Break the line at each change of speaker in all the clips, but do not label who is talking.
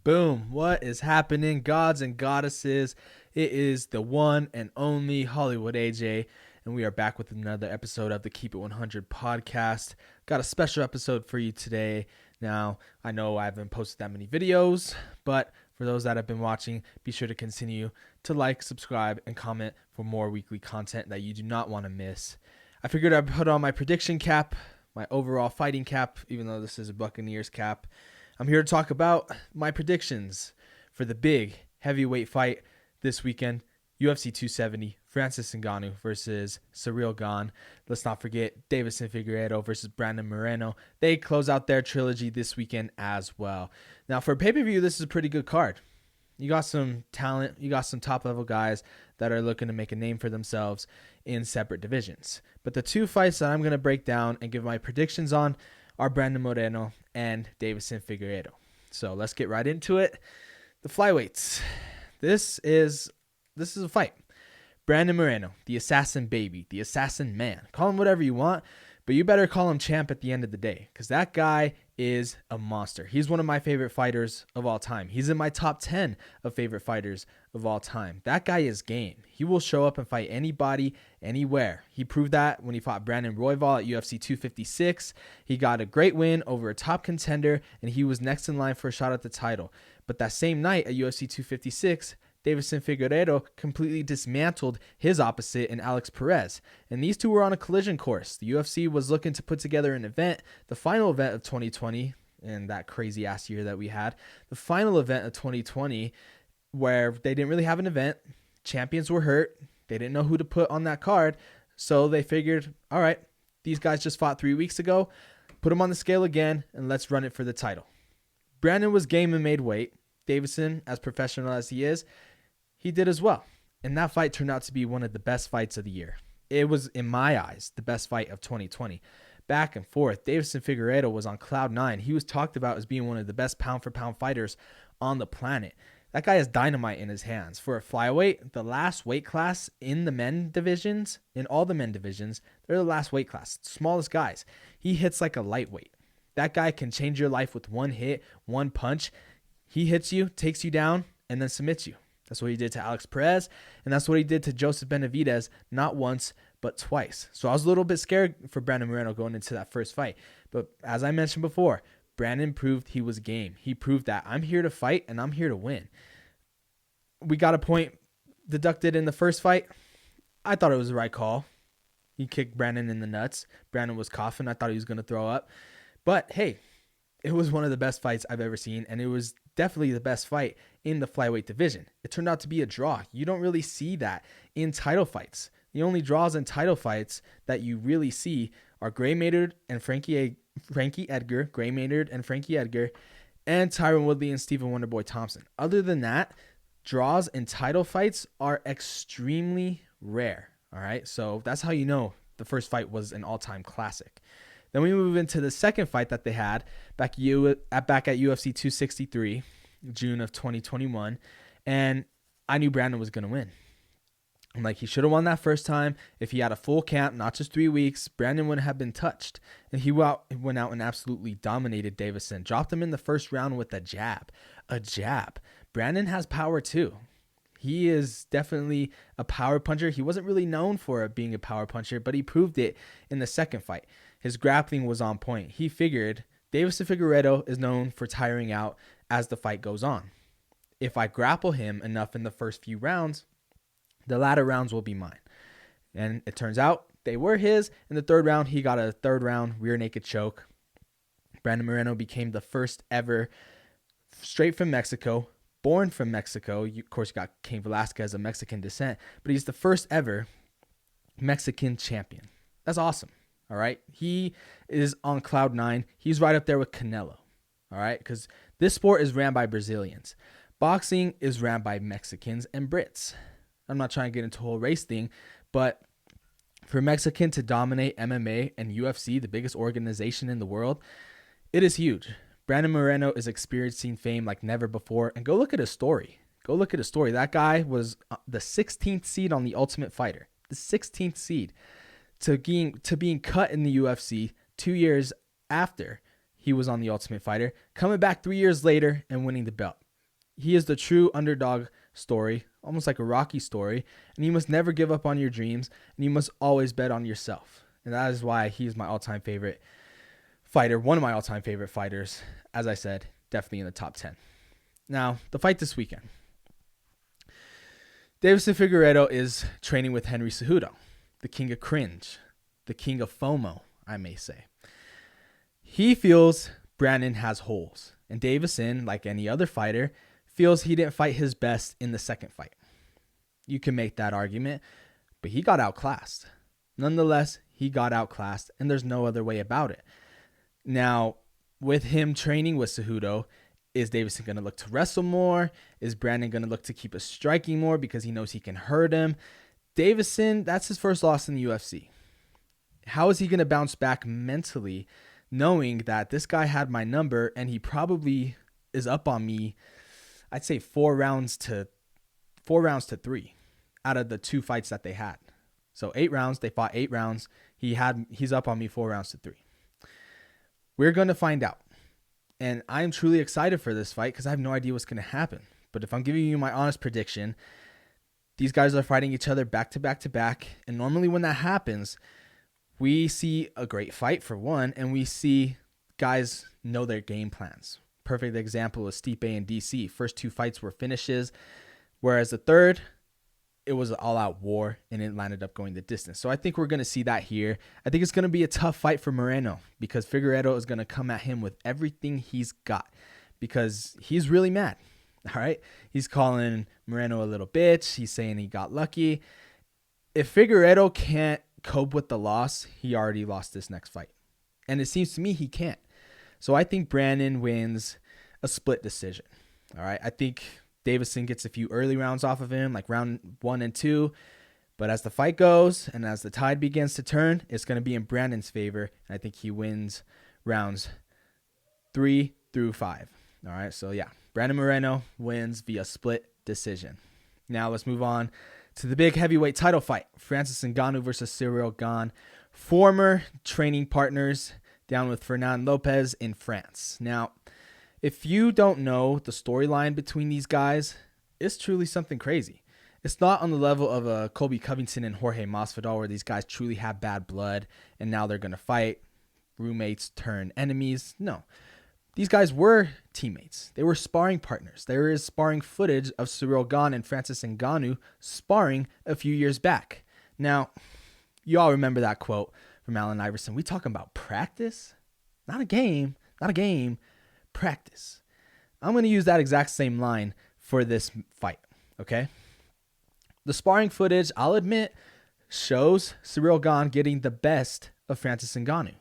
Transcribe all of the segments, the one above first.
Boom. What is happening, gods and goddesses? It is the one and only Hollywood AJ, and we are back with another episode of the Keep It 100 podcast. Got a special episode for you today. Now, I know I haven't posted that many videos, but for those that have been watching, be sure to continue to like, subscribe, and comment for more weekly content that you do not want to miss. I figured I'd put on my prediction cap, my overall fighting cap, even though this is a Buccaneers cap. I'm here to talk about my predictions for the big heavyweight fight this weekend, UFC 270, Francis Ngannou versus Ciryl Gane. Let's not forget Deiveson Figueiredo versus Brandon Moreno. They close out their trilogy this weekend as well. Now, for a pay-per-view, this is a pretty good card. You got some talent. You got some top-level guys that are looking to make a name for themselves in separate divisions. But the two fights that I'm going to break down and give my predictions on are Brandon Moreno and Deiveson Figueiredo. So let's get right into it. The flyweights. This is a fight. Brandon Moreno, the assassin baby, the assassin man. Call him whatever you want, but you better call him champ at the end of the day, because that guy is a monster. He's one of my favorite fighters of all time. He's in my top 10 of favorite fighters of all time. That guy is game. He will show up and fight anybody, anywhere. He proved that when he fought Brandon Royval at UFC 256. He got a great win over a top contender, and he was next in line for a shot at the title. But that same night at UFC 256, Deiveson Figueiredo completely dismantled his opposite in Alex Perez. And these two were on a collision course. The UFC was looking to put together an event, the final event of 2020, and that crazy ass year that we had, the final event of 2020, where they didn't really have an event. Champions were hurt. They didn't know who to put on that card. So they figured, all right, these guys just fought 3 weeks ago. Put them on the scale again, and let's run it for the title. Brandon was game and made weight. Deiveson, as professional as he is, he did as well. And that fight turned out to be one of the best fights of the year. It was, in my eyes, the best fight of 2020. Back and forth, Deiveson Figueiredo was on cloud nine. He was talked about as being one of the best pound-for-pound fighters on the planet. That guy has dynamite in his hands. For a flyweight, the last weight class in the men divisions, in all the men divisions, they're the last weight class. Smallest guys. He hits like a lightweight. That guy can change your life with one hit, one punch. He hits you, takes you down, and then submits you. That's what he did to Alex Perez, and that's what he did to Joseph Benavidez, not once, but twice. So I was a little bit scared for Brandon Moreno going into that first fight. But as I mentioned before, Brandon proved he was game. He proved that I'm here to fight, and I'm here to win. We got a point deducted in the first fight. I thought it was the right call. He kicked Brandon in the nuts. Brandon was coughing. I thought he was going to throw up. But, hey, it was one of the best fights I've ever seen, and it was definitely the best fight in the flyweight division. It turned out to be a draw. You don't really see that in title fights. The only draws in title fights that you really see are Gray Maynard and Frankie Edgar, Gray Maynard and Frankie Edgar, and Tyron Woodley and Stephen Wonderboy Thompson. Other than that, draws in title fights are extremely rare. All right, so that's how you know the first fight was an all-time classic. Then we move into the second fight that they had back at UFC 263, June of 2021, and I knew Brandon was going to win. I'm like, he should have won that first time. If he had a full camp, not just 3 weeks, Brandon wouldn't have been touched. And he went out and absolutely dominated Deiveson, dropped him in the first round with a jab. A jab. Brandon has power too. He is definitely a power puncher. He wasn't really known for being a power puncher, but he proved it in the second fight. His grappling was on point. He figured Deiveson Figueiredo is known for tiring out as the fight goes on. If I grapple him enough in the first few rounds, the latter rounds will be mine. And it turns out they were his. In the third round, he got a third round rear naked choke. Brandon Moreno became the first ever, straight from Mexico, born from Mexico. Of course, you got Cain Velasquez of Mexican descent, but he's the first ever Mexican champion. That's awesome. All right. He is on cloud nine. He's right up there with Canelo. All right. Because this sport is ran by Brazilians. Boxing is ran by Mexicans and Brits. I'm not trying to get into a whole race thing, but for Mexican to dominate MMA and UFC, the biggest organization in the world, it is huge. Brandon Moreno is experiencing fame like never before. And go look at his story. That guy was the 16th seed on The Ultimate Fighter. The 16th seed. To being cut in the UFC 2 years after he was on The Ultimate Fighter, coming back 3 years later and winning the belt. He is the true underdog story, almost like a Rocky story. And you must never give up on your dreams, and you must always bet on yourself. And that is why he's my all-time favorite fighter, one of my all-time favorite fighters. As I said, definitely in the top 10. Now, the fight this weekend. Deiveson Figueiredo is training with Henry Cejudo, the king of cringe, the king of FOMO, I may say. He feels Brandon has holes, and Deiveson, like any other fighter, feels he didn't fight his best in the second fight. You can make that argument, but he got outclassed. Nonetheless, he got outclassed, and there's no other way about it. Now, with him training with Cejudo, is Deiveson going to look to wrestle more? Is Brandon going to look to keep us striking more because he knows he can hurt him? Deiveson, that's his first loss in the UFC. How is he going to bounce back mentally knowing that this guy had my number and he probably is up on me, I'd say 4 rounds to 3 out of the 2 fights that they had. So 8 rounds, they fought 8 rounds. He's up on me 4 rounds to 3. We're going to find out. And I'm truly excited for this fight because I have no idea what's going to happen. But if I'm giving you my honest prediction, these guys are fighting each other back to back to back. And normally when that happens, we see a great fight for one, and we see guys know their game plans. Perfect example is Stipe and DC. First 2 fights were finishes, whereas the third, it was an all-out war, and it landed up going the distance. So I think we're going to see that here. I think it's going to be a tough fight for Moreno because Figueiredo is going to come at him with everything he's got because he's really mad. All right? He's calling Moreno a little bitch. He's saying he got lucky. If Figueiredo can't cope with the loss, he already lost this next fight. And it seems to me he can't. So I think Brandon wins a split decision. All right? I think Deiveson gets a few early rounds off of him, like round 1 and 2. But as the fight goes and as the tide begins to turn, it's going to be in Brandon's favor. And I think he wins rounds 3 through 5. All right, so yeah, Brandon Moreno wins via split decision. Now let's move on to the big heavyweight title fight. Francis Ngannou versus Ciryl Gane. Former training partners down with Fernand Lopez in France. Now, if you don't know the storyline between these guys, it's truly something crazy. It's not on the level of a Colby Covington and Jorge Masvidal where these guys truly have bad blood and now they're going to fight, roommates turn enemies. No. These guys were teammates. They were sparring partners. There is sparring footage of Ciryl Gane and Francis Ngannou sparring a few years back. Now, you all remember that quote from Allen Iverson. We talking about practice? Not a game. Not a game. Practice. I'm going to use that exact same line for this fight, okay? The sparring footage, I'll admit, shows Ciryl Gane getting the best of Francis Ngannou.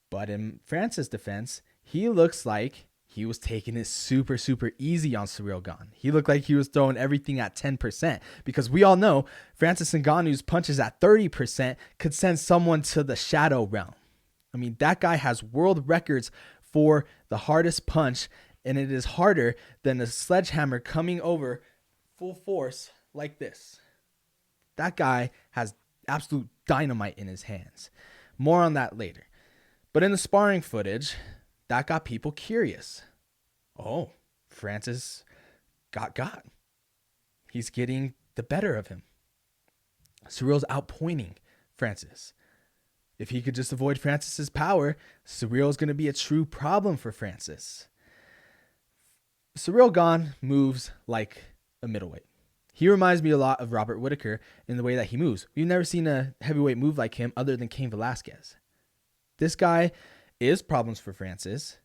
But in Francis' defense, he looks like he was taking it super, super easy on Ciryl Gane. He looked like he was throwing everything at 10% because we all know Francis Ngannou's punches at 30% could send someone to the shadow realm. I mean, that guy has world records for the hardest punch, and it is harder than a sledgehammer coming over full force like this. That guy has absolute dynamite in his hands. More on that later. But in the sparring footage, that got people curious. Oh, Francis got. He's getting the better of him. Ciryl's outpointing Francis. If he could just avoid Francis's power, Ciryl's going to be a true problem for Francis. Ciryl Gane moves like a middleweight. He reminds me a lot of Robert Whittaker in the way that he moves. We've never seen a heavyweight move like him other than Cain Velasquez. This guy is problems for Francis,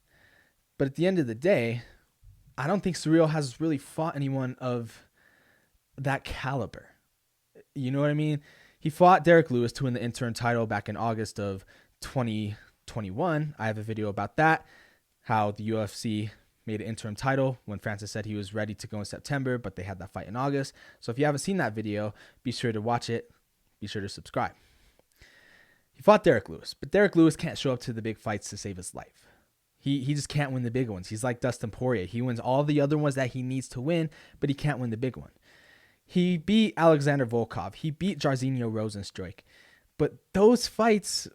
but at the end of the day, I don't think Ciryl has really fought anyone of that caliber. You know what I mean? He fought Derek Lewis to win the interim title back in August of 2021. I have a video about that, how the UFC made an interim title when Francis said he was ready to go in September, but they had that fight in August. So if you haven't seen that video, be sure to watch it. Be sure to subscribe. He fought Derek Lewis, but Derek Lewis can't show up to the big fights to save his life. He just can't win the big ones. He's like Dustin Poirier. He wins all the other ones that he needs to win, but he can't win the big one. He beat Alexander Volkov. He beat Jairzinho Rozenstruik. But those fights,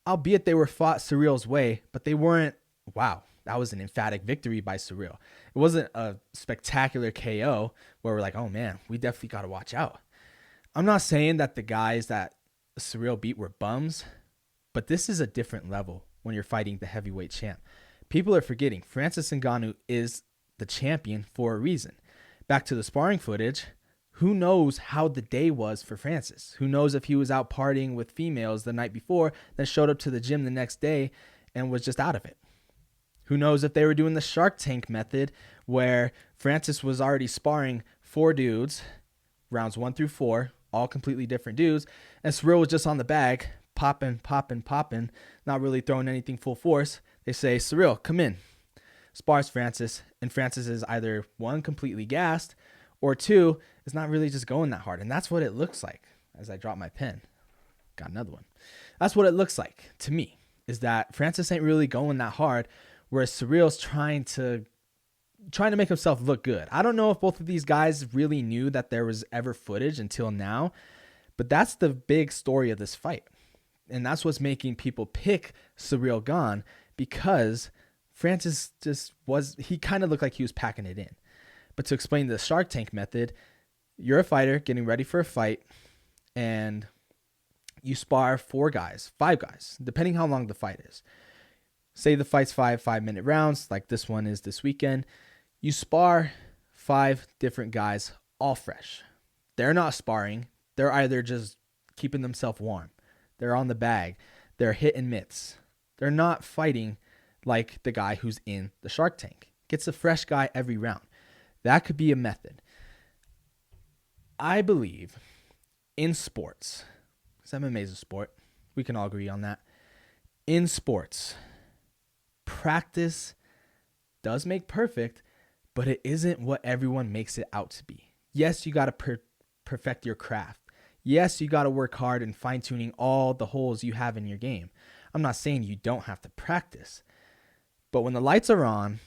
albeit they were fought Ciryl's way, but they weren't, wow, that was an emphatic victory by Ciryl. It wasn't a spectacular KO where we're like, oh man, we definitely got to watch out. I'm not saying that the guys that Ciryl beat were bums, but this is a different level when you're fighting the heavyweight champ. People are forgetting Francis Ngannou is the champion for a reason. Back to the sparring footage, who knows how the day was for Francis? Who knows if he was out partying with females the night before, then showed up to the gym the next day and was just out of it? Who knows if they were doing the Shark Tank method where Francis was already sparring 4 dudes, rounds 1 through 4, all completely different dudes, and Ciryl was just on the bag, popping, not really throwing anything full force. They say, Ciryl, come in. Spars Francis, and Francis is either 1, completely gassed, or 2, is not really just going that hard. And that's what it looks like. As I drop my pen, got another one. That's what it looks like to me, is that Francis ain't really going that hard, whereas Ciryl's trying to make himself look good. I don't know if both of these guys really knew that there was ever footage until now, but that's the big story of this fight. And that's what's making people pick Ciryl Gane, because Francis he kind of looked like he was packing it in. But to explain the Shark Tank method, you're a fighter getting ready for a fight, and you spar 4 guys, 5 guys, depending how long the fight is. Say the fight's 5-minute rounds, like this one is this weekend. You spar 5 different guys, all fresh. They're not sparring. They're either just keeping themselves warm. They're on the bag. They're hitting mitts. They're not fighting like the guy who's in the Shark Tank. Gets a fresh guy every round. That could be a method. I believe in sports, because MMA is a sport, we can all agree on that. In sports, practice does make perfect, but it isn't what everyone makes it out to be. Yes, you got to perfect your craft. Yes, you got to work hard in fine-tuning all the holes you have in your game. I'm not saying you don't have to practice, but when the lights are on,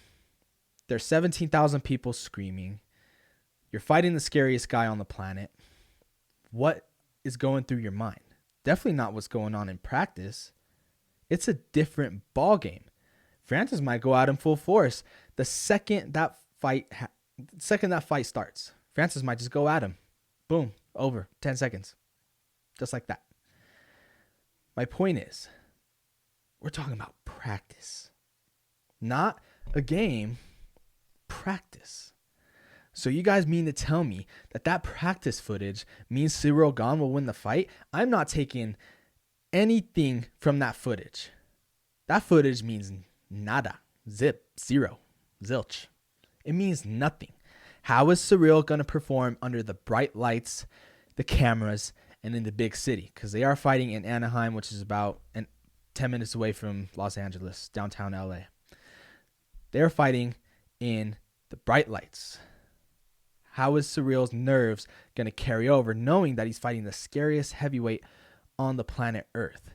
there's 17,000 people screaming. You're fighting the scariest guy on the planet. What is going through your mind? Definitely not what's going on in practice. It's a different ball game. Francis might go out in full force the second that fight starts. Francis might just go at him. Boom, over, 10 seconds. Just like that. My point is, we're talking about practice. Not a game, practice. So you guys mean to tell me that practice footage means Ciryl Gane will win the fight? I'm not taking anything from that footage. That footage means nada, zip, zero, zilch. It means nothing. How is Ciryl going to perform under the bright lights, the cameras, and in the big city? Because they are fighting in Anaheim, which is about 10 minutes away from Los Angeles, downtown LA. They're fighting in the bright lights. How is Ciryl's nerves going to carry over knowing that he's fighting the scariest heavyweight on the planet Earth?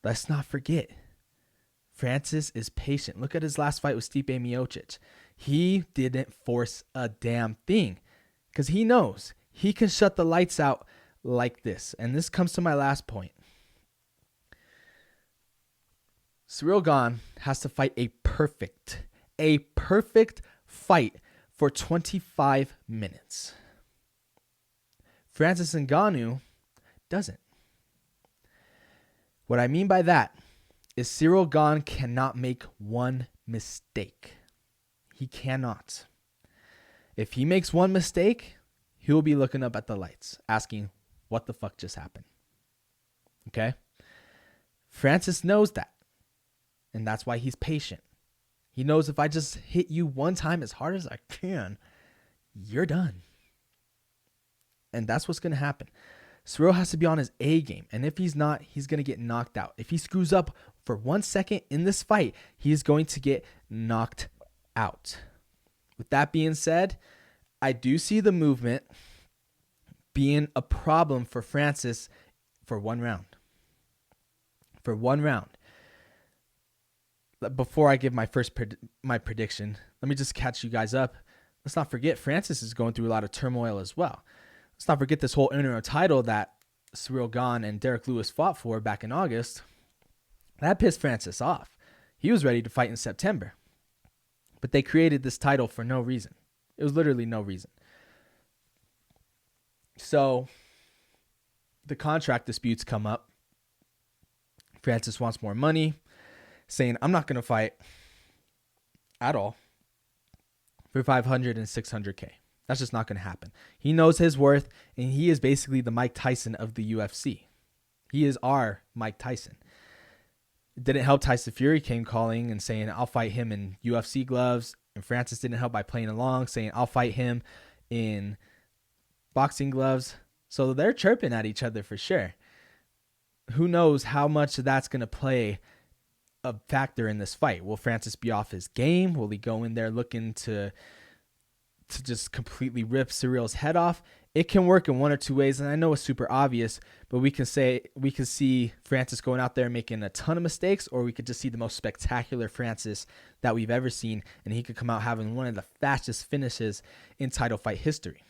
Let's not forget, Francis is patient. Look at his last fight with Stipe Miocic. He didn't force a damn thing because he knows he can shut the lights out like this. And this comes to my last point. Ciryl Gane has to fight a perfect fight for 25 minutes. Francis Ngannou doesn't. What I mean by that is Ciryl Gane cannot make one mistake. He cannot. If he makes one mistake, he will be looking up at the lights, asking, what the fuck just happened? Okay? Francis knows that. And that's why he's patient. He knows if I just hit you one time as hard as I can, you're done. And that's what's going to happen. Ciryl has to be on his A game. And if he's not, he's going to get knocked out. If he screws up for 1 second in this fight, he is going to get knocked out. With that being said, I do see the movement being a problem for Francis for 1 round. For 1 round. Before I give my prediction, let me just catch you guys up. Let's not forget Francis is going through a lot of turmoil as well. Let's not forget this whole interim title that Ciryl Gane and Derek Lewis fought for back in August. That pissed Francis off. He was ready to fight in September. But they created this title for no reason. It was literally no reason. So the contract disputes come up. Francis wants more money, saying, I'm not going to fight at all for 500 and 600K. That's just not going to happen. He knows his worth, and he is basically the Mike Tyson of the UFC. He is our Mike Tyson. It didn't help Tyson Fury came calling and saying, I'll fight him in UFC gloves. And Francis didn't help by playing along, saying, I'll fight him in boxing gloves. So they're chirping at each other for sure. Who knows how much that's going to play a factor in this fight? Will Francis be off his game? Will he go in there looking to just completely rip Cyril's head off? It can work in one or two ways, and I know it's super obvious, but we can see Francis going out there making a ton of mistakes, or we could just see the most spectacular Francis that we've ever seen, and he could come out having one of the fastest finishes in title fight history.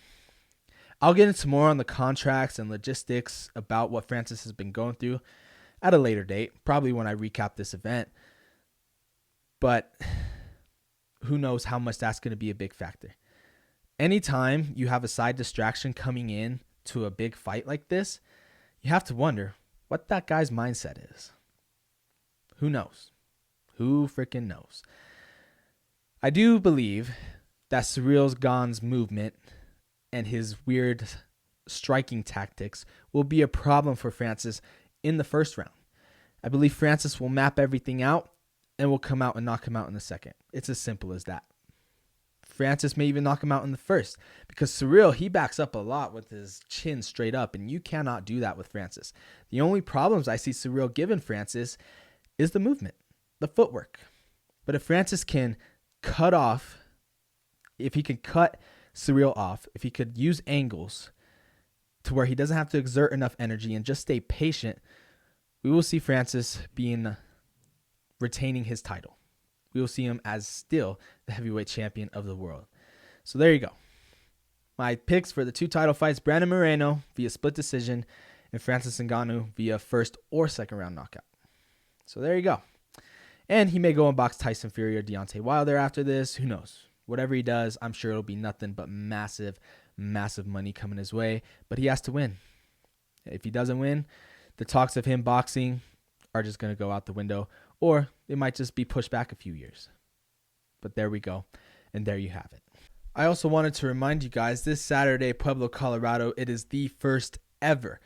I'll get into more on the contracts and logistics about what Francis has been going through at a later date, probably when I recap this event. But who knows how much that's going to be a big factor. Anytime you have a side distraction coming in to a big fight like this, you have to wonder what that guy's mindset is. Who knows? Who freaking knows? I do believe that Cyril's Gane's movement and his weird striking tactics will be a problem for Francis in the first round. I believe Francis will map everything out and will come out and knock him out in the second. It's as simple as that. Francis may even knock him out in the first, because Cyril, he backs up a lot with his chin straight up, and you cannot do that with Francis. The only problems I see Cyril giving Francis is the movement, the footwork. But if Francis can if he can cut Cyril off, if he could use angles to where he doesn't have to exert enough energy and just stay patient, we will see Francis retaining his title. We will see him as still the heavyweight champion of the world. So there you go. My picks for the two title fights: Brandon Moreno via split decision and Francis Ngannou via first or second round knockout. So there you go. And he may go and box Tyson Fury or Deontay Wilder after this. Who knows? Whatever he does, I'm sure it'll be nothing but massive, massive money coming his way. But he has to win. If he doesn't win, the talks of him boxing are just going to go out the window, or it might just be pushed back a few years. But there we go, and there you have it. I also wanted to remind you guys, this Saturday, Pueblo, Colorado, it is the first ever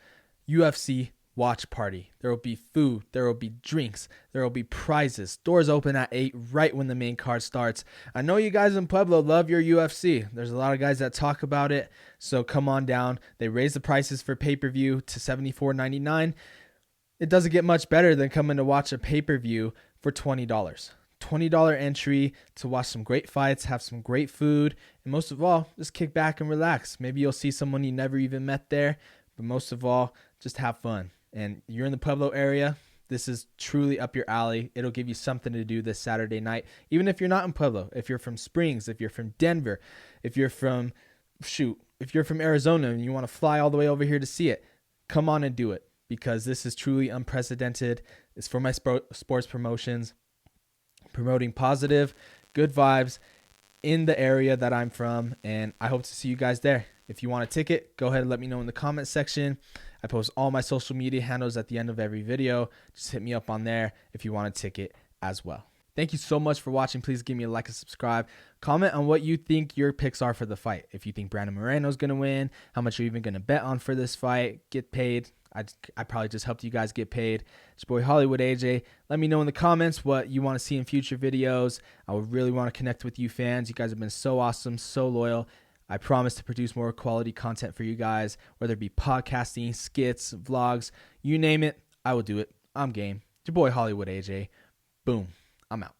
UFC watch party. There will be food, there will be drinks, there will be prizes. Doors open at 8 right when the main card starts. I know you guys in Pueblo love your UFC. There's a lot of guys that talk about it, so come on down. They raised the prices for pay-per-view to $74.99. It doesn't get much better than coming to watch a pay-per-view for $20. $20 entry to watch some great fights, have some great food, and most of all, just kick back and relax. Maybe you'll see someone you never even met there, but most of all, just have fun. And you're in the Pueblo area, this is truly up your alley. It'll give you something to do this Saturday night, even if you're not in Pueblo. If you're from Springs, if you're from Denver, if you're from Arizona and you want to fly all the way over here to see it, come on and do it, because this is truly unprecedented. It's for my sports promotions, promoting positive, good vibes in the area that I'm from, and I hope to see you guys there. If you want a ticket, go ahead and let me know in the comment section. I post all my social media handles at the end of every video. Just hit me up on there if you want a ticket as well. Thank you so much for watching. Please give me a like and subscribe. Comment on what you think your picks are for the fight. If you think Brandon Moreno is going to win, how much you're even going to bet on for this fight, get paid. I probably just helped you guys get paid. It's your boy Hollywood AJ. Let me know in the comments what you want to see in future videos. I would really want to connect with you fans. You guys have been so awesome, so loyal. I promise to produce more quality content for you guys, whether it be podcasting, skits, vlogs, you name it, I will do it. I'm game. It's your boy Hollywood AJ. Boom. I'm out.